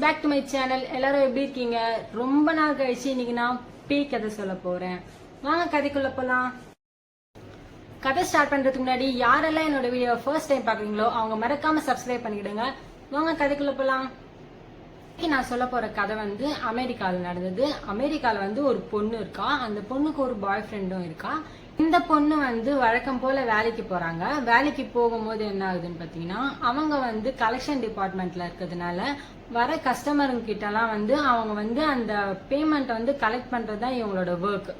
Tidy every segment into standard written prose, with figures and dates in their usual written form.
Back to my channel. எல்லாரும் எப்படி இருக்கீங்க? ரொம்ப நாள் கழிச்சு இன்னைக்கு நான் பேய் கதை சொல்ல போறேன். வாங்க கதைக்குள்ள போலாம். கதை ஸ்டார்ட் பண்றதுக்கு முன்னாடி யாரெல்லாம் என்னோட வீடியோ ஃபர்ஸ்ட் டைம் பாக்குறீங்களோ அவங்க மறக்காம சப்ஸ்கிரைப் பண்ணிக்கிடுங்க. வாங்க கதைக்குள்ள போலாம். நான் சொல்ல போற கதை அமெரிக்கால நடந்தது. அமெரிக்கால ஒரு பொண்ணு இருக்கா. அந்த பொண்ணுக்கு ஒரு பாய் ஃப்ரெண்டும் இருக்கா. இந்த பொண்ணு வழக்கம் போல வேலைக்கு போறாங்க. வேலைக்கு போகும்போது என்ன ஆகுதுன்னு பாத்தீங்கன்னா, அவங்க கலெக்ஷன் டிபார்ட்மெண்ட்ல இருக்கிறதுனால வர கஸ்டமருங்க கிட்ட எல்லாம் அவங்க அந்த பேமெண்ட் கலெக்ட் பண்றதுதான் இவங்களோட ஒர்க்.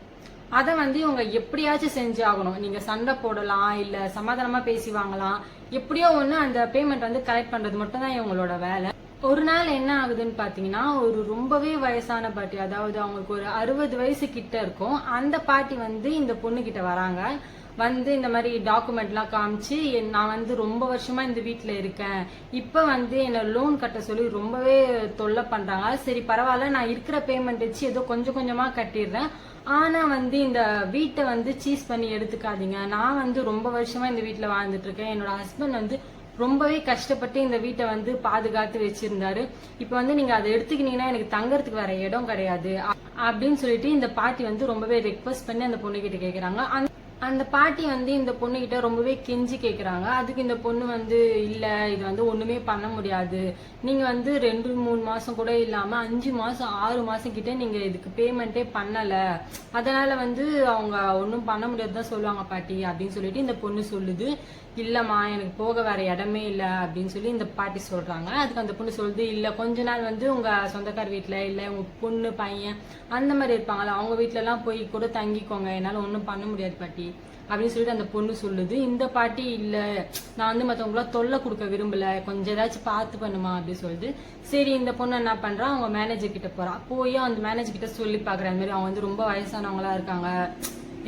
அதை இவங்க எப்படியாச்சும் செஞ்சு ஆகணும். நீங்க சண்டை போடலாம், இல்ல சமாதானமா பேசி வாங்கலாம், எப்படியோ ஒண்ணு அந்த பேமெண்ட் கலெக்ட் பண்றது மட்டும் தான் இவங்களோட வேலை. ஒரு நாள் என்ன ஆகுதுன்னு பாத்தீங்கன்னா, ஒரு ரொம்பவே வயசான பாட்டி, அதாவது அவங்களுக்கு ஒரு 60 வயசு கிட்ட இருக்கும். அந்த பாட்டி இந்த பொண்ணு கிட்ட வராங்க. இந்த மாதிரி டாக்குமெண்ட் எல்லாம் காமிச்சு, நான் ரொம்ப வருஷமா இந்த வீட்டுல இருக்கேன், இப்ப என்ன லோன் கட்ட சொல்லி ரொம்பவே தொல்லை பண்றாங்க. சரி பரவாயில்ல, நான் இருக்கிற பேமெண்ட் வச்சு ஏதோ கொஞ்சம் கொஞ்சமா கட்டிடுறேன். ஆனா இந்த வீட்டை சீஸ் பண்ணி எடுத்துக்காதீங்க. நான் ரொம்ப வருஷமா இந்த வீட்டுல வாழ்ந்துட்டு இருக்கேன். என்னோட ஹஸ்பண்ட் ரொம்பவே கஷ்டப்பட்டு இந்த வீட்டை பாதுகாத்து வச்சிருந்தாரு. இப்ப நீங்க அதை எடுத்துக்கிட்டீங்கன்னா எனக்கு தங்கறதுக்கு வேற இடம் கிடையாது அப்படின்னு சொல்லிட்டு இந்த பாட்டி ரொம்பவே ரெக்வஸ்ட் பண்ணி அந்த பொண்ணு கிட்ட கேக்குறாங்க. அந்த பாட்டி இந்த பொண்ணு கிட்ட ரொம்பவே கெஞ்சி கேக்குறாங்க. அதுக்கு இந்த பொண்ணு இல்ல, இது ஒண்ணுமே பண்ண முடியாது, நீங்க 2-3 மாசம் கூட இல்லாம 5 மாசம் 6 மாசம் கிட்ட நீங்க இதுக்கு பேமெண்டே பண்ணல, அதனால அவங்க ஒன்னும் பண்ண முடியாதுதான் சொல்லுவாங்க பாட்டி அப்படின்னு சொல்லிட்டு இந்த பொண்ணு சொல்லுது. இல்லம்மா, எனக்கு போக வேற இடமே இல்ல அப்படின்னு சொல்லி இந்த பாட்டி சொல்றாங்க. அதுக்கு அந்த பொண்ணு சொல்லுது, இல்ல கொஞ்ச நாள் உங்க சொந்தக்கார வீட்டுல இல்ல உங்க பொண்ணு பையன் அந்த மாதிரி இருப்பாங்கல்ல, அவங்க வீட்டுல எல்லாம் போய் கூட தங்கிக்கோங்க, என்னால ஒன்னும் பண்ண முடியாது பாட்டி அப்படின்னு சொல்லிட்டு அந்த பொண்ணு சொல்லுது. இந்த பாட்டி இல்ல, நான் மத்தவங்கள தொல்லை கொடுக்க விரும்பல, கொஞ்சம் ஏதாச்சும் பார்த்து பண்ணுமா அப்படின்னு சொல்லுது. சரி இந்த பொண்ணு என்ன பண்றா, அவங்க மேனேஜர் கிட்ட போறா. போய் அந்த மேனேஜர் கிட்ட சொல்லி பாக்குற, அந்த மாதிரி அவங்க ரொம்ப வயசானவங்களா இருக்காங்க,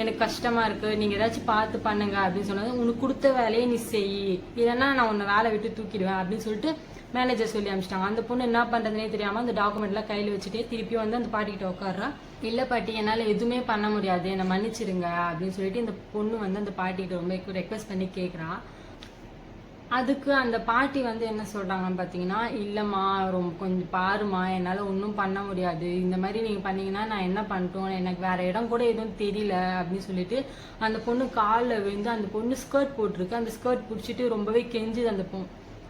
எனக்கு கஷ்டமா இருக்கு, நீங்க ஏதாச்சும் பார்த்து பண்ணுங்க அப்படின்னு சொன்னது. உனக்கு கொடுத்த வேலையை நீ செய், இல்லைன்னா நான் உன்னை வேலை விட்டு தூக்கிடுவேன் அப்படின்னு சொல்லிட்டு மேனேஜர் சொல்லி அனுப்பிச்சிட்டாங்க. அந்த பொண்ணு என்ன பண்றதுனே தெரியாம அந்த டாக்குமெண்ட் எல்லாம் கையில வச்சுட்டே திருப்பி அந்த பாட்டி கிட்ட உட்காடுறா. இல்ல பாட்டி, என்னால எதுவுமே பண்ண முடியாது, என்னை மன்னிச்சிருங்க அப்படின்னு சொல்லிட்டு இந்த பொண்ணு அந்த பாட்டி கிட்ட ரொம்ப ரெக்வஸ்ட் பண்ணி கேக்குறா. அதுக்கு அந்த பாட்டி என்ன சொல்றாங்கன்னு பாத்தீங்கன்னா, இல்லம்மா ரொம்ப கொஞ்சம் பாருமா, என்னால ஒன்னும் பண்ண முடியாது, இந்த மாதிரி நீங்க பண்ணீங்கன்னா நான் என்ன பண்ணிட்டோம், எனக்கு வேற இடம் கூட எதுவும் தெரியல அப்படின்னு சொல்லிட்டு அந்த பொண்ணு காலில் விழுந்து, அந்த பொண்ணு ஸ்கர்ட் போட்டிருக்கு, அந்த ஸ்கர்ட் பிடிச்சிட்டு ரொம்பவே கெஞ்சுது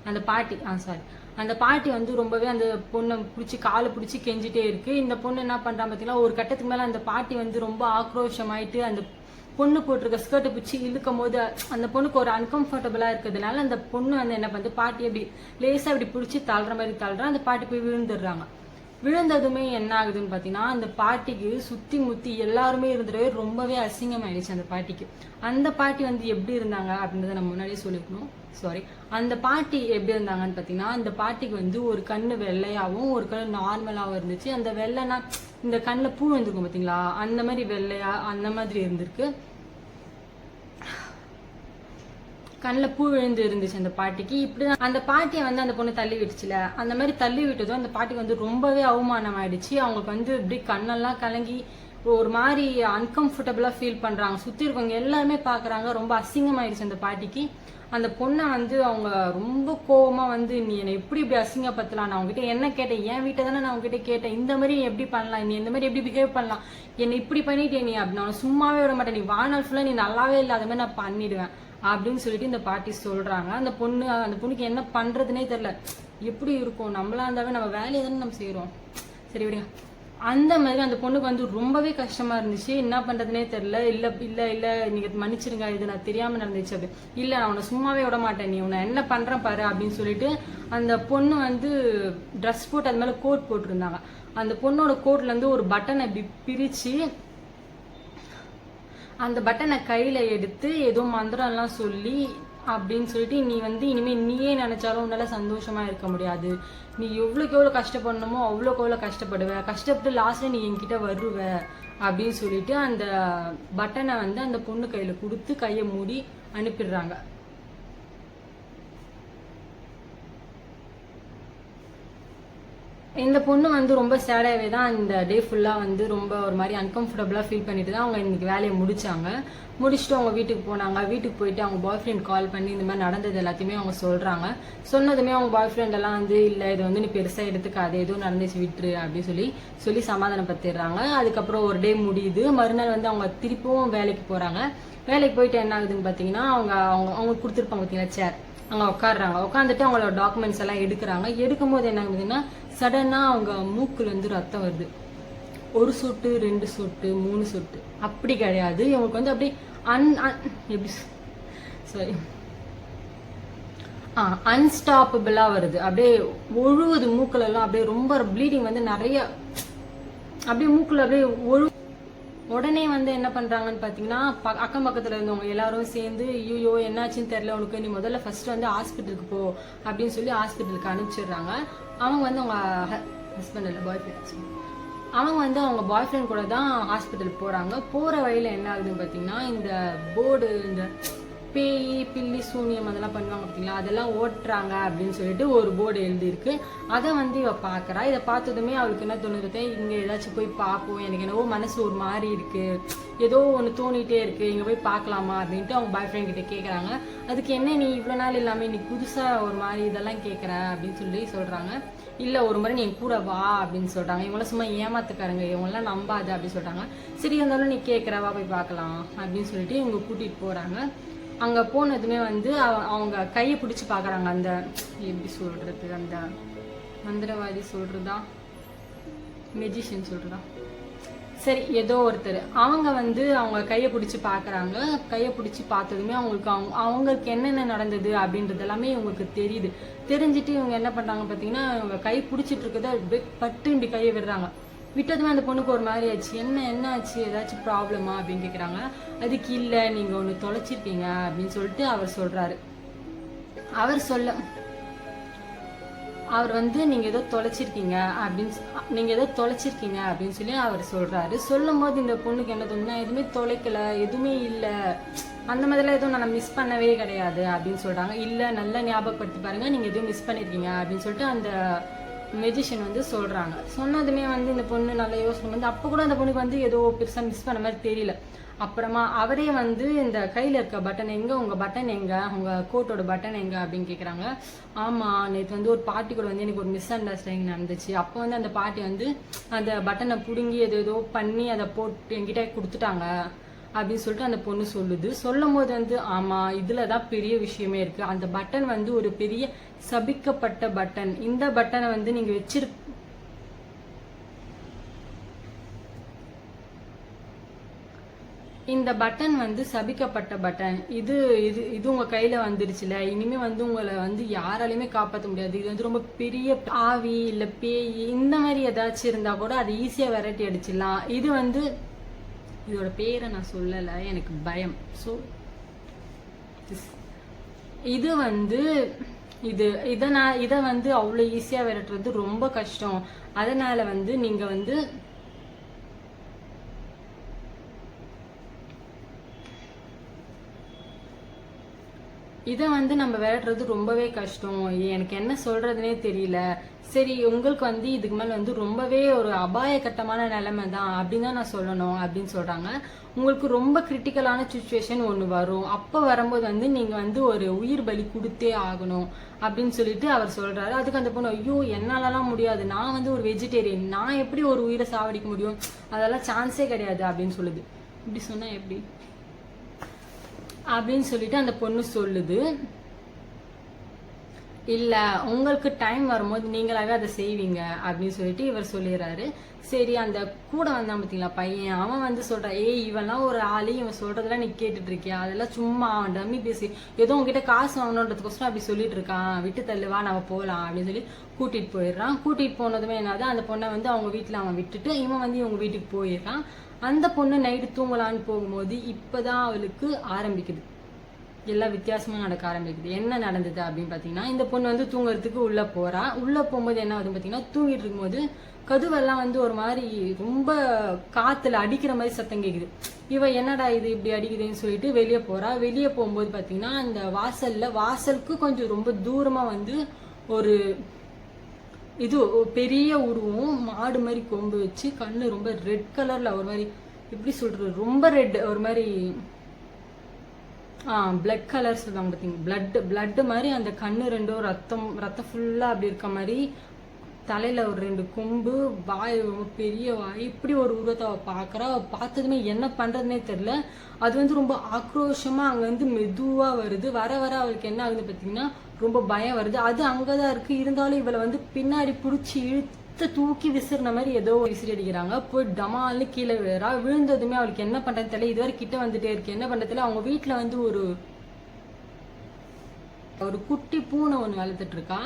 அந்த பாட்டி. சாரி, அந்த பாட்டி ரொம்பவே அந்த பொண்ணை பிடிச்சி காலை பிடிச்சி கெஞ்சிட்டே இருக்கு. இந்த பொண்ணு என்ன பண்றா பாத்தீங்கன்னா, ஒரு கட்டத்துக்கு மேல அந்த பாட்டி ரொம்ப ஆக்ரோஷமாயிட்டு அந்த பொண்ணு போட்டிருக்க ஸ்கர்ட்டை பிடிச்சி இழுக்கும் போது அந்த பொண்ணுக்கு ஒரு அன்கம்ஃபர்டபுளா இருக்கிறதுனால அந்த பொண்ணு என்ன பண்ணுது, பாட்டி அப்படி லேசா அப்படி பிடிச்சி தள்ளுற மாதிரி தள்ளுறா. அந்த பாட்டி போய் விழுந்துடுறாங்க. விழுந்ததுமே என்ன ஆகுதுன்னு பாத்தீங்கன்னா, அந்த பாட்டிக்கு சுத்தி முத்தி எல்லாருமே இருந்துடவே ரொம்பவே அசிங்கமாயிடுச்சு அந்த பாட்டிக்கு. அந்த பாட்டி எப்படி இருந்தாங்க அப்படின்றத நம்ம முன்னாடியே சொல்லிக்கணும். சாரி, அந்த பாட்டி எப்படி இருந்தாங்கன்னு பாத்தீங்கன்னா, அந்த பாட்டிக்கு ஒரு கண்ணு வெள்ளையாவும் ஒரு கண்ணு நார்மலாவும் இருந்துச்சு. அந்த வெள்ளைனா இந்த கண்ணுல பூ வந்துருக்கும் பாத்தீங்களா, அந்த மாதிரி வெள்ளையா அந்த மாதிரி இருந்திருக்கு. கண்ணுல பூ விழுந்து இருந்துச்சு அந்த பாட்டிக்கு. இப்படிதான் அந்த பாட்டியை அந்த பொண்ணு தள்ளி விட்டுச்சுல, அந்த மாதிரி தள்ளி விட்டதும் அந்த பாட்டிக்கு ரொம்பவே அவமானம் ஆயிடுச்சு. அவங்களுக்கு இப்படி கண்ணெல்லாம் கலங்கி ஒரு மாதிரி அன்கம்ஃபர்டபுளா ஃபீல் பண்றாங்க. சுத்தி இருக்கவங்க எல்லாருமே பாக்குறாங்க. ரொம்ப அசிங்கமாயிடுச்சு அந்த பாட்டிக்கு. அந்த பொண்ணை அவங்க ரொம்ப கோவமா நீ என்னை இப்படி அசிங்கப்படுத்தலாம், நான் உங்ககிட்ட என்ன கேட்டேன், என் வீட்டை தானே நான் உங்ககிட்ட கேட்டேன், இந்த மாதிரி எப்படி பண்ணலாம், நீ இந்த மாதிரி எப்படி பிஹேவ் பண்ணலாம், என்னை இப்படி பண்ணிட்டே நீ அப்படின்னு, நான் சும்மாவே விட மாட்டேன், நீ வாழ்நாள் ஃபுல்லா நீ நல்லாவே இல்லாத மாதிரி நான் பண்ணிடுவேன் அப்படின்னு சொல்லிட்டு இந்த பாட்டி சொல்றாங்க. அந்த பொண்ணுக்கு என்ன பண்றதுனே தெரியல. எப்படி இருக்கும், நம்மளா இருந்தாவே நம்ம வேலையை தானே நம்ம செய்யறோம், சரி விடுங்க. அந்த மாதிரி அந்த பொண்ணுக்கு ரொம்பவே கஷ்டமா இருந்துச்சு. என்ன பண்றதுனே தெரியல. இல்ல இல்ல இல்ல நீங்க மன்னிச்சிருங்க, இது நான் தெரியாம நடந்துச்சு அப்படி. இல்ல நான் உன்னை சும்மாவே விட மாட்டேன், நீ உன்னை என்ன பண்றேன் பாரு அப்படின்னு சொல்லிட்டு அந்த பொண்ணு ட்ரெஸ் போட்டு அது மேல கோட் போட்டிருந்தாங்க. அந்த பொண்ணோட கோட்ல ஒரு பட்டனை இப்படி பிரிச்சு அந்த பட்டனை கையில எடுத்து ஏதோ மந்திரம் எல்லாம் சொல்லி அப்படின்னு சொல்லிட்டு, நீ இனிமே நீயே நினைச்சாலும் உன்னால சந்தோஷமா இருக்க முடியாது, நீ எவ்வளவுக்கு எவ்வளவு கஷ்டப்படணுமோ அவ்வளோக்கு எவ்வளவு கஷ்டப்படுவ, கஷ்டப்பட்டு லாஸ்ட்ல நீ என்கிட்ட வருவ அப்படின்னு சொல்லிட்டு அந்த பட்டனை அந்த பொண்ணு கையில கொடுத்து கையை மூடி அனுப்பிடுறாங்க. இந்த பொண்ணு வந்து ரொம்ப சேடாகவே தான் இந்த டே ஃபுல்லாக வந்து ரொம்ப ஒரு மாதிரி அன்கம்ஃபர்டபுளாக ஃபீல் பண்ணிட்டு தான் அவங்க இன்னைக்கு வேலையை முடிச்சுட்டு அவங்க வீட்டுக்கு போனாங்க. வீட்டுக்கு போயிட்டு அவங்க பாய் ஃப்ரெண்ட் கால் பண்ணி இந்த மாதிரி நடந்தது எல்லாத்தையுமே அவங்க சொல்கிறாங்க. சொன்னதுமே அவங்க பாய் ஃப்ரெண்ட் எல்லாம் வந்து இல்லை இது வந்து நீ பெருசாக எடுத்துக்காது, எதுவும் நடந்துச்சு விட்டுரு அப்படின்னு சொல்லி சமாதானப்படுத்திடுறாங்க. அதுக்கப்புறம் ஒரு டே முடியுது. மறுநாள் வந்து அவங்க திருப்பவும் வேலைக்கு போகிறாங்க. வேலைக்கு போயிட்டு என்ன ஆகுதுன்னு பார்த்தீங்கன்னா அவங்க கொடுத்துருப்பாங்க பார்த்தீங்கன்னா சேர், அங்கே உட்காடுறாங்க. உட்காந்துட்டு அவங்களோட டாக்குமெண்ட்ஸ் எல்லாம் எடுக்கிறாங்க. எடுக்கும்போது என்ன ஆகுதுன்னா சடனாக அவங்க மூக்குல வந்து ரத்தம் வருது. 1 சொட்டு 2 சொட்டு 3 சொட்டு அப்படி கிடையாது. இவங்களுக்கு வந்து அப்படியே எப்படி சாரி அன்ஸ்டாப்பபிளா வருது. அப்படியே ஒழுவுது மூக்குல எல்லாம். அப்படியே ரொம்ப ப்ளீடிங் வந்து நிறைய அப்படியே மூக்குல அப்படியே உடனே வந்து என்ன பண்றாங்கன்னு பாத்தீங்கன்னா அக்கம் பக்கத்துல இருந்தவங்க எல்லாரும் சேர்ந்து ஐயோ என்னாச்சுன்னு தெரியல உனக்கு, நீ முதல்ல ஃபர்ஸ்ட் வந்து ஹாஸ்பிட்டலுக்கு போ அப்படின்னு சொல்லி ஹாஸ்பிட்டலுக்கு அனுப்பிச்சிடுறாங்க. அவங்க வந்து அவங்க ஹஸ்பண்ட் இல்லை பாய் ஃப்ரெண்ட், அவங்க வந்து அவங்க பாய் ஃப்ரெண்ட் கூட தான் ஹாஸ்பிட்டல் போறாங்க. போற வழியில என்ன ஆகுதுன்னு பாத்தீங்கன்னா இந்த போர்டு, இந்த பேய் பில்லி சூனியம் அதெல்லாம் பண்ணுவாங்க பார்த்தீங்களா, அதெல்லாம் ஓட்டுறாங்க அப்படின்னு சொல்லிட்டு ஒரு போர்டு எழுதியிருக்கு. அதை வந்து இவ பாக்குறா. இதை பார்த்ததுமே அவளுக்கு என்ன தோணுது, இங்க ஏதாச்சும் போய் பார்ப்போம், எனக்கு என்னவோ மனசு ஒரு மாதிரி இருக்கு, ஏதோ ஒன்று தோணிட்டே இருக்கு, இங்க போய் பார்க்கலாமா அப்படின்ட்டு அவங்க பாய் ஃப்ரெண்ட் கிட்ட கேட்கறாங்க. அதுக்கு என்ன நீ இவ்வளவு நாள் இல்லாம நீ புதுசா ஒரு மாதிரி இதெல்லாம் கேட்கற அப்படின்னு சொல்றாங்க. இல்ல ஒரு முறை நீ கூட வா அப்படின்னு சொல்றாங்க. இவங்களாம் சும்மா ஏமாத்துக்காரங்க, இவங்கெல்லாம் நம்பாது அப்படின்னு சொல்றாங்க. சரி இருந்தாலும் நீ கேட்கறவா போய் பார்க்கலாம் அப்படின்னு சொல்லிட்டு இவங்க கூட்டிட்டு போறாங்க. அங்க போனதுமே வந்து அவங்க கையை பிடிச்சி பாக்குறாங்க. அந்த எப்படி சொல்றது, அந்த மந்திரவாதி சொல்றதா மெஜிஷியன் சொல்றதா சரி ஏதோ ஒருத்தர், அவங்க வந்து அவங்க கையை பிடிச்சி பாக்குறாங்க. கையை பிடிச்சி பார்த்ததுமே அவங்களுக்கு என்னென்ன நடந்தது அப்படின்றது எல்லாமே இவங்களுக்கு தெரியுது. தெரிஞ்சுட்டு இவங்க என்ன பண்றாங்க பாத்தீங்கன்னா இவங்க கை பிடிச்சிட்டு இருக்கத பட்டு இப்படி கையை விடுறாங்க. விட்டதுமே அந்த பொண்ணுக்கு ஒரு மாதிரி ஆச்சு. என்ன ஆச்சு, ஏதாச்சும் ப்ராப்ளமா அப்படின்னு கேட்குறாங்க. அதுக்கு இல்லை நீங்கள் ஒன்று தொலைச்சிருக்கீங்க அப்படின்னு சொல்லிட்டு அவர் சொல்றாரு. அவர் வந்து நீங்கள் ஏதோ தொலைச்சிருக்கீங்க அப்படின்னு சொல்லி அவர் சொல்றாரு. சொல்லும் போது இந்த பொண்ணுக்கு என்ன தோணுன்னா எதுவுமே தொலைக்கல, எதுவுமே இல்லை, அந்த மாதிரிலாம் எதுவும் நான் மிஸ் பண்ணவே கிடையாது அப்படின்னு சொல்றாங்க. இல்லை நல்லா ஞாபகப்படுத்தி பாருங்க, நீங்கள் எதுவும் மிஸ் பண்ணிருக்கீங்க அப்படின்னு சொல்லிட்டு அந்த மெஜிஷியன் வந்து சொல்றாங்க. சொன்னதுமே வந்து இந்த பொண்ணு நல்லா யோசனை வந்து அப்போ கூட அந்த பொண்ணுக்கு வந்து ஏதோ பெருசா மிஸ் பண்ண மாதிரி தெரியல. அப்புறமா அவரே வந்து இந்த கையில இருக்க பட்டன் எங்க, உங்க பட்டன் எங்க, உங்க கோட்டோட பட்டன் எங்க அப்படின்னு கேக்குறாங்க. ஆமா நேற்று வந்து ஒரு பாட்டி கூட வந்து எனக்கு ஒரு மிஸ் அண்டர்ஸ்டாண்டிங் நடந்துச்சு. அப்போ வந்து அந்த பாட்டி வந்து அந்த பட்டனை புடுங்கி ஏதோ பண்ணி அதை போட்டு என்கிட்ட கொடுத்துட்டாங்க அப்படின்னு சொல்லிட்டு அந்த பொண்ணு சொல்லுது. சொல்லும் போது வந்து ஆமா இதுலதான் பெரிய விஷயமே இருக்கு. அந்த பட்டன் வந்து ஒரு பெரிய சபிக்கப்பட்ட பட்டன். இந்த பட்டனை வந்து நீங்க இந்த பட்டன் வந்து சபிக்கப்பட்ட பட்டன். இது இது இது உங்க கையில வந்துருச்சுல, இனிமே வந்து உங்களை வந்து யாராலையுமே காப்பாற்ற முடியாது. இது வந்து ரொம்ப பெரிய ஆவி இல்ல பேய் இந்த மாதிரி ஏதாச்சும் இருந்தா கூட அது ஈஸியா விரட்டி அடிச்சிடலாம். இது வந்து இதோட பேரை நான் சொல்லலை, எனக்கு பயம். ஸோ இது வந்து இதை வந்து அவ்வளோ ஈஸியாக விரட்டுறது ரொம்ப கஷ்டம். அதனால வந்து நீங்க வந்து இதை வந்து நம்ம விளையாடுறது ரொம்பவே கஷ்டம். எனக்கு என்ன சொல்றதுனே தெரியல. சரி உங்களுக்கு வந்து இதுக்கு மேல வந்து ரொம்பவே ஒரு அபாயகட்டமான நிலைமை தான் அப்படின்னு தான் நான் சொல்லணும் அப்படின்னு சொல்றாங்க. உங்களுக்கு ரொம்ப கிரிட்டிக்கலான சுச்சுவேஷன் ஒன்று வரும். அப்போ வரும்போது வந்து நீங்க வந்து ஒரு உயிர் பலி கொடுத்தே ஆகணும் அப்படின்னு சொல்லிட்டு அவர் சொல்றாரு. அதுக்கு அந்த பொண்ணு ஐயோ என்னாலலாம் முடியாது, நான் வந்து ஒரு வெஜிடேரியன், நான் எப்படி ஒரு உயிரை சாவடிக்க முடியும், அதெல்லாம் சான்ஸே கிடையாது அப்படின்னு சொல்லுது. இப்படி சொன்னா எப்படி அப்படின்னு சொல்லிட்டு அந்த பொண்ணு சொல்லுது. இல்ல உங்களுக்கு டைம் வரும்போது நீங்களாவே அதை செய்வீங்க அப்படின்னு சொல்லிட்டு இவர் சொல்லிடுறாரு. சரி அந்த கூட வந்தான் பாத்தீங்களா பையன், அவன் வந்து சொல்றான் ஏய் இவெல்லாம் ஒரு ஆளு, இவன் சொல்றதெல்லாம் நீ கேட்டுட்டு இருக்கியா, அதெல்லாம் சும்மா அவன் டம்மி பேசி ஏதோ உங்ககிட்ட காசு வாங்கணுன்றதுக்கோசரம் அப்படி சொல்லிட்டு இருக்கான், விட்டு தள்ளுவா நம்ம போகலாம் அப்படின்னு சொல்லி கூட்டிட்டு போயிடுறான். கூட்டிட்டு போனதுமே என்னது அந்த பொண்ணை வந்து அவங்க வீட்டுல அவன் விட்டுட்டு இவன் வந்து இவங்க வீட்டுக்கு போயிடுறான். அந்த பொண்ணு நைட்டு தூங்கலான்னு போகும்போது இப்பதான் அவளுக்கு ஆரம்பிக்குது, எல்லாம் வித்தியாசமா நடக்க ஆரம்பிக்குது. என்ன நடந்தது அப்படின்னு பாத்தீங்கன்னா இந்த பொண்ணு வந்து தூங்குறதுக்கு உள்ள போறா. உள்ள போகும்போது என்ன ஆகுது பாத்தீங்கன்னா தூங்கிட்டு இருக்கும்போது கதவெல்லாம் வந்து ஒரு மாதிரி ரொம்ப காத்துல அடிக்கிற மாதிரி சத்தம் கேக்குது. இவ என்னடா இது இப்படி அடிக்குதுன்னு சொல்லிட்டு வெளியே போறா. வெளியே போகும்போது பாத்தீங்கன்னா அந்த வாசலுக்கு கொஞ்சம் ரொம்ப தூரமா வந்து ஒரு இது பெரிய உருவம், மாடு மாதிரி கொம்பு வச்சு, கண்ணு ரொம்ப ரெட் கலர்ல ஒரு மாதிரி, எப்படி சொல்றது, ரொம்ப ரெட், ஒரு மாதிரி பிளட் கலர் சொல்லுவாங்க பார்த்தீங்க, பிளட் மாதிரி அந்த கண்ணு ரெண்டும் ரத்தம் ஃபுல்லா அப்படி இருக்க மாதிரி, தலையில ஒரு 2 கொம்பு, வாய் ரொம்ப பெரிய வாய், இப்படி ஒரு உருவத்தை அவ பாக்குறா. பார்த்ததுமே என்ன பண்றதுன்னே தெரியல. அது வந்து ரொம்ப ஆக்ரோஷமா அங்க இருந்து மெதுவா வருது. வர வர அவளுக்கு என்ன ஆகுது பாத்தீங்கன்னா ரொம்ப பயம் வருது. அது அங்கதான் இருக்கு, இருந்தாலும் இவளை வந்து பின்னாடி புடிச்சு இழுத்து தூக்கி விசிறின மாதிரி ஏதோ விசிறி அடிக்கிறாங்க. போய் டமால்னு கீழே விழுறா. விழுந்ததுமே அவளுக்கு என்ன பண்றதுன்னு தெரியல. இதுவரை கிட்ட வந்துட்டே இருக்கு, என்ன பண்றதுல. அவங்க வீட்டுல வந்து ஒரு குட்டி பூனை ஒண்ணு வளர்த்துட்டு இருக்கா.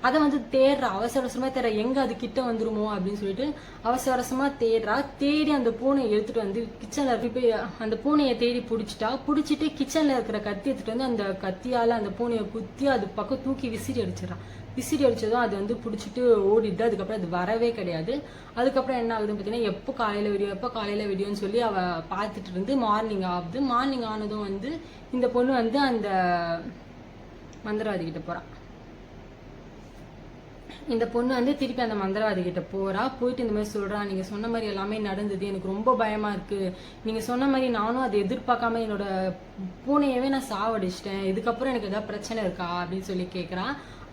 அதை வந்து தேடுறா, அவசர அவசரமா தேடுறா, எங்க அது கிட்ட வந்துருமோ அப்படின்னு சொல்லிட்டு அவசர அவசரமா தேடுறா. தேடி அந்த பூனையை எடுத்துட்டு வந்து கிச்சன்ல போய் அந்த பூனையை தேடி புடிச்சிட்டு கிச்சன்ல இருக்கிற கத்தி எடுத்துட்டு வந்து அந்த கத்தியால அந்த பூனையை குத்தி அது பக்கம் தூக்கி விசிறி அடிச்சிடறான். விசிறி அடிச்சதும் அது வந்து பிடிச்சிட்டு ஓடிட்டு, அதுக்கப்புறம் அது வரவே கிடையாது. அதுக்கப்புறம் என்ன ஆகுதுன்னு பார்த்தீங்கன்னா, எப்போ காலையில வீடியோன்னு சொல்லி அவ பார்த்துட்டு இருந்து மார்னிங் ஆகுது. மார்னிங் ஆனதும் வந்து இந்த பொண்ணு வந்து அந்த மந்திரவாதி கிட்ட போறா. இந்த பொண்ணு வந்து திருப்பி அந்த மந்திரவாதி கிட்ட போறா. போயிட்டு இந்த மாதிரி சொல்றா, நீங்க சொன்ன மாதிரி எல்லாமே நடந்தது, எனக்கு ரொம்ப பயமா இருக்கு. நீங்க சொன்ன மாதிரி நானும் அதை எதிர்பார்க்காம என்னோட பூனையவே நான் சாவடிச்சிட்டேன். இதுக்கப்புறம் எனக்கு ஏதாவது பிரச்சனை இருக்கா அப்படின்னு சொல்லி கேக்குறா.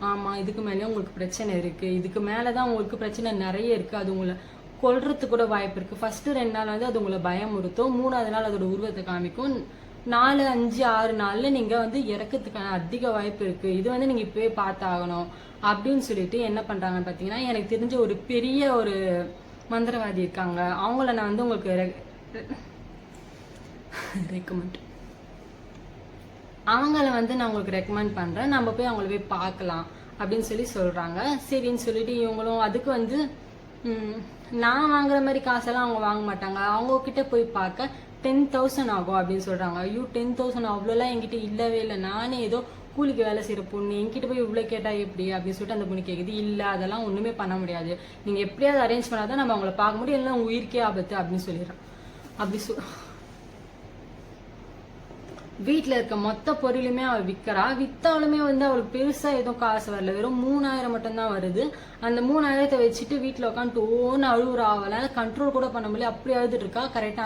ஆமா, இதுக்கு மேலே உங்களுக்கு பிரச்சனை இருக்கு, இதுக்கு மேலதான் உங்களுக்கு பிரச்சனை நிறைய இருக்கு. அது உங்களை கொல்றதுக்கு கூட வாய்ப்பு இருக்கு. ஃபர்ஸ்ட் 2 நாள் வந்து அது உங்களை பயமுறுத்தும், 3ஆவது நாள் அதோட உருவத்தை காமிக்கும், 4, 5, 6 நாள்ல நீங்க வந்து இறக்கத்துக்கான அதிக வாய்ப்பு இருக்கு. இது வந்து நீங்க இப்பவே பார்த்தாகணும் அப்படின்னு சொல்லிட்டு என்ன பண்றாங்கன்னு பாத்தீங்கன்னா, எனக்கு தெரிஞ்ச ஒரு பெரிய ஒரு மந்திரவாதி இருக்காங்க, அவங்கள நான் வந்து உங்களுக்கு ரெக்கமெண்ட் அவங்கள வந்து நான் உங்களுக்கு ரெக்கமெண்ட் பண்றேன், நம்ம போய் அவங்கள போய் பார்க்கலாம் அப்படின்னு சொல்லி சொல்றாங்க. சரின்னு சொல்லிட்டு இவங்களும் அதுக்கு வந்து நான் வாங்குற மாதிரி காசெல்லாம் அவங்க வாங்க மாட்டாங்க. அவங்க கிட்ட போய் பார்க்க 10,000 ஆகும் அப்படின்னு சொல்றாங்க. ஐயோ 10,000 அவ்வளோலாம் என்கிட்ட இல்லவே இல்லை, நானே ஏதோ கூலிக்கு வேலை செய்யற பொண்ணு, என்கிட்ட போய் இவ்வளோ கேட்டா எப்படி அப்படின்னு சொல்லிட்டு அந்த பொண்ணு கேக்குது. இல்ல அதெல்லாம் ஒண்ணுமே பண்ண முடியாது, நீங்க எப்படியாவது அரேஞ்ச் பண்ணாதான் நம்ம அவங்கள பார்க்க முடியும், இல்லைன்னா உங்க உயிருக்கே ஆபத்து அப்படின்னு சொல்லிடுறான். அப்படி வீட்டுல இருக்க மொத்த பொருளுமே அவ விற்கிறா. வித்தாலுமே வந்து அவளுக்கு பெருசா எதுவும் காசு வரல, வெறும் 3,000 மட்டும்தான் வருது. அந்த 3,000 வச்சுட்டு வீட்டுல உட்காந்து ஓன்னு அழுகுறா. அவளால கண்ட்ரோல் கூட பண்ண முடியல, அப்படி அழுதுட்டு இருக்கா. கரெக்டா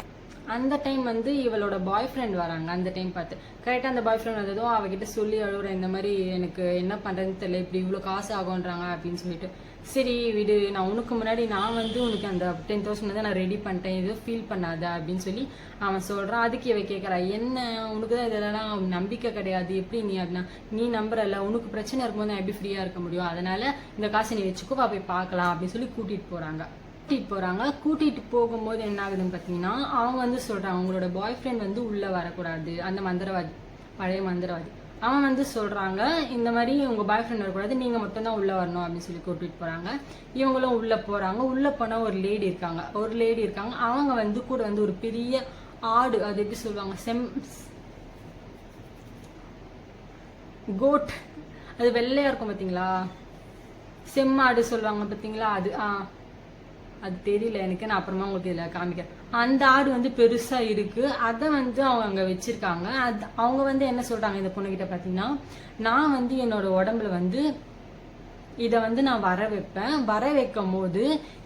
அந்த டைம் வந்து இவளோட பாய் ஃப்ரெண்ட் வராங்க. அந்த டைம் பார்த்து கரெக்டா அந்த பாய் ஃப்ரெண்ட் வந்ததும் அவகிட்ட சொல்லி அழுகுற, இந்த மாதிரி எனக்கு என்ன பண்றதுன்னு தெரியல, இப்படி இவ்வளவு காசு ஆகும்ன்றாங்க அப்படின்னு சொல்லிட்டு. சரி விடு, நான் உனக்கு முன்னாடி நான் வந்து உனக்கு அந்த 10,000 தான் நான் ரெடி பண்ணிட்டேன், எதுவும் ஃபீல் பண்ணாத அப்படின்னு சொல்லி அவன் சொல்றான். அதுக்கு இவ கேட்கறா, என்ன உனக்குதான் இதெல்லாம் நம்பிக்கை கிடையாது, எப்படி நீ அப்படின்னா நீ நம்புறல, உனக்கு பிரச்சனை இருக்கும்போது நான் எப்படி ஃப்ரீயா இருக்க முடியும், அதனால இந்த காசை நீ வச்சுக்கோ, போய் பார்க்கலாம் அப்படின்னு சொல்லி கூட்டிட்டு போகும்போது என்ன ஆகுதுன்னு பாத்தீங்கன்னா, அவங்க வந்து சொல்றாங்க அவங்களோட பாய் ஃப்ரெண்ட் வந்து உள்ள வரக்கூடாது, அந்த மந்திரவாதி, பழைய மந்திரவாதி, அவன் வந்து சொல்றாங்க இந்த மாதிரி உங்க பாய் ஃப்ரெண்ட் வரக்கூடாது, நீங்க மட்டும் தான் உள்ள வரணும் அப்படின்னு சொல்லி கூட்டிட்டு போறாங்க. இவங்களும் உள்ள போறாங்க. உள்ள போனா ஒரு லேடி இருக்காங்க. அவங்க வந்து கூட வந்து ஒரு பெரிய ஆடு, அது எப்படி சொல்லுவாங்க, கோட், அது வெள்ளையா இருக்கும் பாத்தீங்களா, செம்மாடு சொல்லுவாங்க பாத்தீங்களா, அது தெரியல எனக்கு, நான் அப்புறமா உங்களுக்கு இதுல காமிக்கிறேன். அந்த ஆடு வந்து பெருசா இருக்கு, அதை வந்து அவங்க அங்க வச்சிருக்காங்க. அவங்க வந்து என்ன சொல்றாங்க இந்த பொண்ணுகிட்ட பாத்தீங்கன்னா, நான் வந்து என்னோட உடம்புல வந்து இத வந்து நான் வர வைக்கும் போது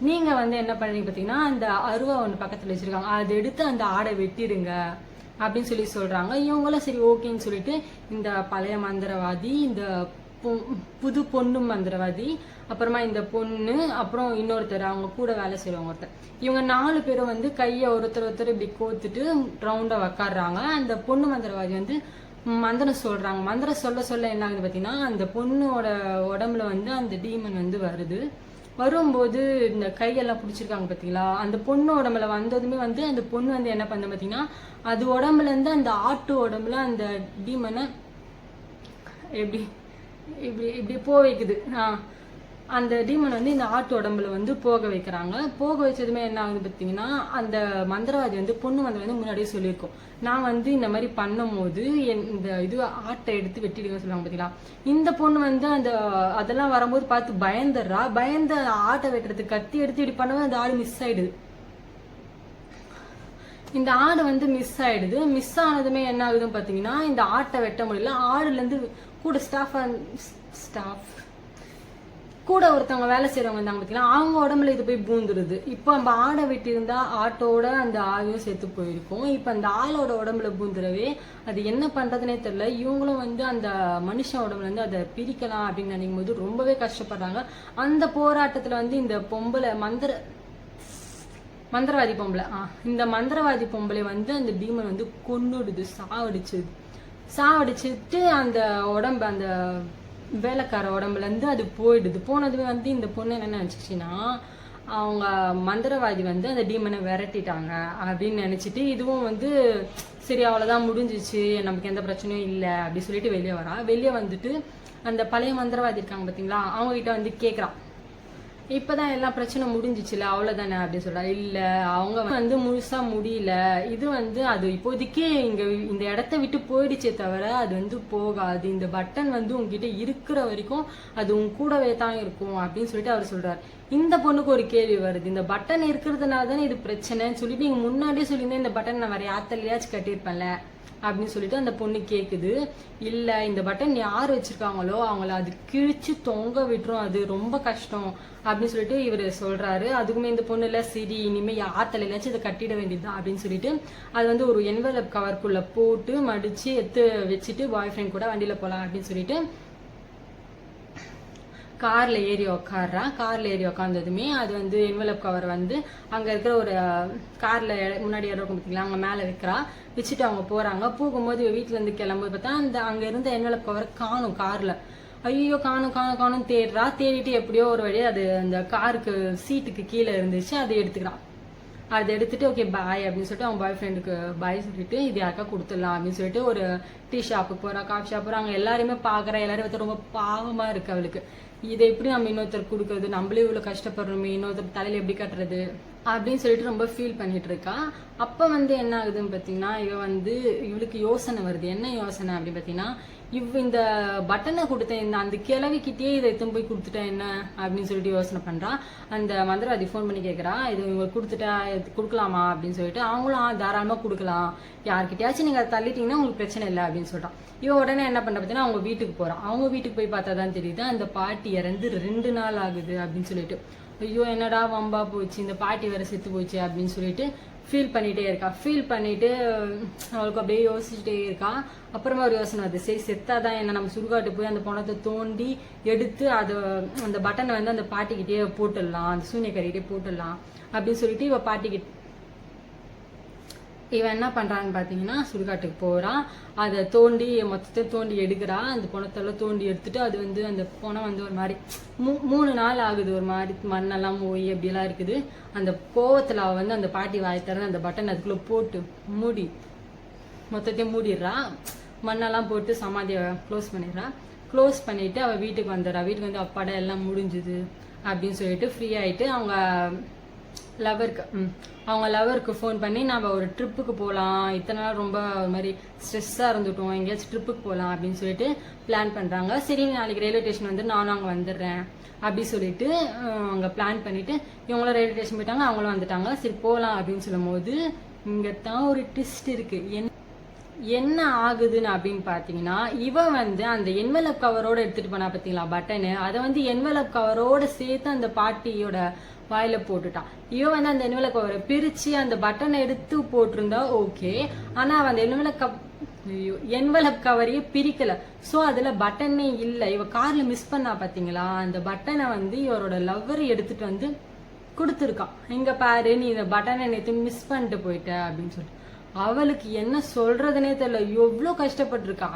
நீங்க வந்து என்ன பண்றீங்க பாத்தீங்கன்னா, அந்த அருவா ஒண்ணு பக்கத்துல வச்சிருக்காங்க, அதை எடுத்து அந்த ஆடை வெட்டிடுங்க அப்படின்னு சொல்லி சொல்றாங்க. இவங்களும் சரி ஓகேன்னு சொல்லிட்டு இந்த பழைய மந்திரவாதி, இந்த புது பொண்ணு மந்திரவாதி, அப்புறமா இந்த பொண்ணு, அப்புறம் இன்னொருத்தர் அவங்க கூட வேலை செய்யறவங்க ஒருத்தர், இவங்க 4 பேரும் வந்து கைய ஒருத்தர் இப்படி கோத்துட்டு ரவுண்டா உக்காடுறாங்க. அந்த பொண்ணு மந்திரவாதி வந்து மந்திரம் சொல்றாங்க. மந்திரம் சொல்ல என்ன ஆகுது பாத்தீங்கன்னா, அந்த பொண்ணோட உடம்புல வந்து அந்த டீமன் வந்து வரும்போது இந்த கையெல்லாம் பிடிச்சிருக்காங்க பாத்தீங்களா, அந்த பொண்ணு உடம்புல வந்ததுமே வந்து அந்த பொண்ணு வந்து என்ன பண்ண பாத்தீங்கன்னா, அது உடம்புல இருந்து அந்த ஆட்டு உடம்புல அந்த டீமனை இப்படி போக வைக்குது. அந்த டீமன் வந்து இந்த ஆட்டு உடம்புல வந்து போக வைக்கிறாங்க. போக வச்சதுமே என்ன ஆகுது பாத்தீங்கன்னா, அந்த மந்திரவாதி வந்து பொண்ணு வந்து முன்னாடியே சொல்லியிருக்கோம், நான் வந்து இந்த மாதிரி பண்ணும் போது இந்த இது ஆட்டை எடுத்து வெட்டிடுங்க சொல்லுவாங்க பாத்தீங்களா. இந்த பொண்ணு வந்து அதெல்லாம் வரும்போது பார்த்து பயந்த ஆட்டை வெட்டுறதுக்கு கத்தி எடுத்து இப்படி பண்ணவும் அந்த ஆடு மிஸ் ஆயிடுது. இந்த ஆடு வந்து மிஸ் ஆனதுமே என்ன ஆகுதுன்னு பாத்தீங்கன்னா, இந்த ஆட்டை வெட்ட முடியல. ஆடுல இருந்து கூட ஸ்டாஃப் கூட ஒருத்தவங்க வேலை செய்யறவங்க இருந்தாங்க பார்த்தீங்கன்னா, அவங்க உடம்புல இது போய் பூந்துருது. இப்போ நம்ம ஆடை வெட்டியிருந்தா ஆட்டோட அந்த ஆயும் செத்து போயிருக்கும். இப்போ அந்த ஆளோட உடம்புல பூந்துடவே அது என்ன பண்றதுனே தெரியல. இவங்களும் வந்து அந்த மனுஷன் உடம்புல இருந்து அதை பிரிக்கலாம் அப்படின்னு நினைக்கும் போது ரொம்பவே கஷ்டப்படுறாங்க. அந்த போராட்டத்துல வந்து இந்த பொம்பளை மந்திரவாதி பொம்பளை இந்த மந்திரவாதி பொம்பளை வந்து அந்த டீமன் வந்து கொன்னுடுது, சாவடிச்சுட்டு அந்த உடம்பு அந்த வேலைக்கார உடம்புல இருந்து அது போயிடுது. போனதுமே வந்து இந்த பொண்ணு என்ன நினைச்சிச்சுன்னா, அவங்க மந்திரவாதி வந்து அந்த டீமனை விரட்டிட்டாங்க அப்படின்னு நினைச்சிட்டு இதுவும் வந்து சரி அவ்வளவுதான் முடிஞ்சிச்சு, நமக்கு எந்த பிரச்சனையும் இல்லை அப்படி சொல்லிட்டு வெளியே வரா. வெளியே வந்துட்டு அந்த பழைய மந்திரவாதி இருக்காங்க பாத்தீங்களா, அவங்க கிட்ட வந்து கேக்குறான், இப்பதான் எல்லா பிரச்சனை முடிஞ்சிச்சுல அவ்வளவுதானே அப்படின்னு சொல்றா. இல்ல அவங்க வந்து முழுசா முடியல, இது வந்து அது இப்போதைக்கு இந்த இடத்த விட்டு போயிடுச்சே தவிர அது வந்து போகாது, இந்த பட்டன் வந்து உங்ககிட்ட இருக்கிற வரைக்கும் அது உங்க கூடவே தான் இருக்கும் அப்படின்னு சொல்லிட்டு அவர் சொல்றாரு. இந்த பொண்ணுக்கு ஒரு கேள்வி வருது, இந்த பட்டன் இருக்கிறதுனால தானே இது பிரச்சனைன்னு சொல்லிட்டு நீங்க முன்னாடியே சொல்லியிருந்தேன் இந்த பட்டன் நான் வேற யாத்திரையாச்சும் கட்டியிருப்பேன்ல அப்படின்னு சொல்லிட்டு அந்த பொண்ணு கேக்குது. இல்ல இந்த பட்டன் யார் வச்சிருக்காங்களோ அவங்கள அது கிழிச்சு தொங்க விட்டுரும், அது ரொம்ப கஷ்டம் அப்படின்னு சொல்லிட்டு இவர் சொல்றாரு. அதுக்குமே இந்த பொண்ணு இல்ல சரி இனிமே யாத்தலையாச்சும் இதை கட்டிட வேண்டியதுதான் அப்படின்னு சொல்லிட்டு அது வந்து ஒரு என்வலப் கவருக்குள்ள போட்டு மடிச்சு எடுத்து வச்சுட்டு பாய் ஃப்ரெண்ட் கூட வண்டியில போலாம் அப்படின்னு சொல்லிட்டு கார்ல ஏறி உக்காடுறா. கார்ல ஏறி உக்காந்ததுமே அது வந்து என்வலப் கவர் வந்து அங்க இருக்கிற ஒரு கார்ல முன்னாடி இடம் இருக்கும் பார்த்தீங்களா, அங்க மேல வைக்கிறா. வச்சுட்டு அவங்க போறாங்க. போகும்போது வீட்டுல இருந்து கிளம்பும்போது பார்த்தா அந்த அங்க இருந்த என்வலப் கவரை காணும் கார்ல. ஐயோ காணும் தேடுறா. தேடிட்டு எப்படியோ ஒரு வழியா அது அந்த காருக்கு சீட்டுக்கு கீழே இருந்துச்சு, அதை எடுத்துக்கிறான். அதை எடுத்துட்டு ஓகே பாய் அப்படின்னு சொல்லிட்டு அவங்க பாய் ஃப்ரெண்டுக்கு பாய் சொல்லிட்டு இது யாருக்கா கொடுத்துடலாம் அப்படின்னு சொல்லிட்டு ஒரு டீ ஷாப்புக்கு போறா, காஃபி ஷாப் போறா. அங்க எல்லாருமே பாக்குறா. எல்லாரும் வந்து ரொம்ப பாவமா இருக்கு அவளுக்கு. இதை எப்படி நம்ம இன்னொருத்தர் கொடுக்கறது, நம்மளே இவ்வளவு கஷ்டப்படுறோமே, இன்னொருத்தர் தலையில எப்படி கட்டுறது அப்படின்னு சொல்லிட்டு ரொம்ப ஃபீல் பண்ணிட்டு இருக்கா. அப்ப வந்து என்ன ஆகுதுன்னு பாத்தீங்கன்னா, இவளுக்கு யோசனை வருது. என்ன யோசனை அப்படின்னு பாத்தீங்கன்னா, இந்த பட்டனை கொடுத்தேன் அந்த கிழவிக்கிட்டே இதை எத்தனை போய் கொடுத்துட்டேன் என்ன அப்படின்னு சொல்லிட்டு யோசனை பண்றா. அந்த மந்திரவாதி ஃபோன் பண்ணி கேட்கறா, இது இவங்க கொடுத்துட்டா கொடுக்கலாமா அப்படின்னு சொல்லிட்டு. அவங்களும் தாராளமா கொடுக்கலாம், யார்கிட்டயாச்சும் நீங்க அதை தள்ளிட்டீங்கன்னா உங்களுக்கு பிரச்சனை இல்லை அப்படின்னு சொல்றான். இவன் உடனே என்ன பண்ற பார்த்தீங்கன்னா அவங்க வீட்டுக்கு போறான். அவங்க வீட்டுக்கு போய் பார்த்தா தான் தெரியுது அந்த பாட்டி இறந்து 2 நாள் ஆகுது அப்படின்னு சொல்லிட்டு. ஐயோ என்னடா வம்பா போச்சு, இந்த பாட்டி வேற செத்து போச்சு அப்படின்னு சொல்லிட்டு ஃபீல் பண்ணிட்டே இருக்கா. ஃபீல் பண்ணிட்டு அவளுக்கு அப்படியே யோசிச்சுட்டே இருக்கா. அப்புறமா ஒரு யோசனை வருது, சரி செத்தாதான் என்ன, நம்ம சுடுகாட்டு போய் அந்த பணத்தை தோண்டி எடுத்து அதை அந்த பட்டனை வந்து அந்த பாட்டிக்கிட்டே போட்டுடலாம், அந்த சூனியக்காரிக்கிட்டே போட்டுடலாம் அப்படின்னு சொல்லிட்டு இவன் என்ன பண்றான்னு பாத்தீங்கன்னா சுடுகாட்டுக்கு போறான். அதை தோண்டி மொத்தத்தை தோண்டி எடுக்கிறா. அந்த பணத்தெல்லாம் தோண்டி எடுத்துட்டு அது வந்து அந்த பணம் வந்து ஒரு மாதிரி 3 நாள் ஆகுது, ஒரு மாதிரி மண்ணெல்லாம் போய் அப்படியெல்லாம் இருக்குது. அந்த கோவத்துல அவ வந்து அந்த பாட்டி வாய் திறந்து அந்த பட்டன் அதுக்குள்ள போட்டு மொத்தத்தையும் மூடிடுறா. மண்ணெல்லாம் போட்டு சமாதியை க்ளோஸ் பண்ணிடுறா. க்ளோஸ் பண்ணிட்டு அவ வீட்டுக்கு வந்துடுறா. வீட்டுக்கு வந்து அப்பாடா எல்லாம் முடிஞ்சுது அப்படின்னு சொல்லிட்டு ஃப்ரீ ஆயிட்டு அவங்க லவருக்கு ஃபோன் பண்ணி நம்ம ஒரு ட்ரிப்புக்கு போகலாம், இத்தனை நாள் ரொம்ப ஒரு மாதிரி ஸ்ட்ரெஸ்ஸாக இருந்துட்டோம், எங்கேயாச்சும் ட்ரிப்புக்கு போகலாம் அப்படின்னு சொல்லிட்டு பிளான் பண்ணுறாங்க. சரி நாளைக்கு ரயில்வே ஸ்டேஷன் வந்து நானும் அங்கே வந்துடுறேன் அப்படி சொல்லிட்டு அங்கே பிளான் பண்ணிட்டு இவங்களும் ரயில்வே ஸ்டேஷன் போயிட்டாங்க, அவங்களும் வந்துட்டாங்க. சரி போகலாம் அப்படின்னு சொல்லும் போது இங்கே தான் ஒரு ட்விஸ்ட் இருக்கு. என்ன ஆகுதுன்னு அப்படின்னு பாத்தீங்கன்னா, இவன் வந்து அந்த என்வலப் கவரோட எடுத்துட்டு போனா பாத்தீங்களா பட்டனு, அதை வந்து என்வலப் கவரோட சேர்த்து அந்த பாட்டியோட வாயில போட்டுட்டான். இவன் வந்து அந்த என்வலப் கவரை பிரிச்சு அந்த பட்டனை எடுத்து போட்டிருந்தா ஓகே, ஆனா அவன் அந்த என்வலப் கவரையே பிரிக்கல. சோ அதுல பட்டனே இல்ல. இவ கார்ல மிஸ் பண்ணா பாத்தீங்களா, அந்த பட்டனை வந்து இவரோட லவ்வர் எடுத்துட்டு வந்து கொடுத்துருக்கான். இங்க பாரு நீ இந்த பட்டனை நேற்று மிஸ் பண்ணிட்டு போயிட்ட அப்படின்னு சொல்லிட்டு. அவளுக்கு என்ன சொல்றதுனே தெரியல, எவ்வளவு கஷ்டப்பட்டிருக்கா.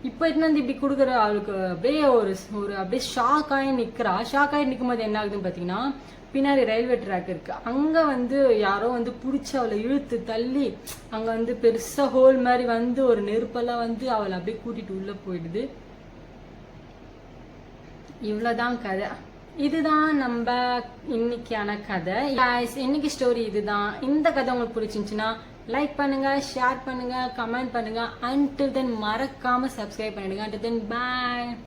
இப்ப வந்து இப்படி கொடுக்குற அவளுக்கு அப்படியே ஒரு அப்படியே ஷாக் ஆகி நிக்கிறா. ஷாக் ஆகி நிக்கும் போது என்ன ஆகுதுன்னு பாத்தீங்கன்னா, பின்னாடி ரயில்வே ட்ராக் இருக்கு. அங்க வந்து யாரோ வந்து புடிச்சு அவளை இழுத்து தள்ளி அங்க வந்து பெருசா ஹோல் மாதிரி வந்து ஒரு நெருப்பெல்லாம் வந்து அவளை அப்படியே கூட்டிட்டு உள்ள போயிடுது. இவ்வளவுதான் கதை. இதுதான் நம்ம இன்னைக்கான கதை. இன்னைக்கு ஸ்டோரி இதுதான். இந்த கதை உங்களுக்கு பிடிச்சிருந்துச்சுன்னா லைக் பண்ணுங்க, ஷேர் பண்ணுங்க, கமெண்ட் பண்ணுங்க. until then மறக்காம சப்ஸ்கிரைப் பண்ணிடுங்க. until then bye.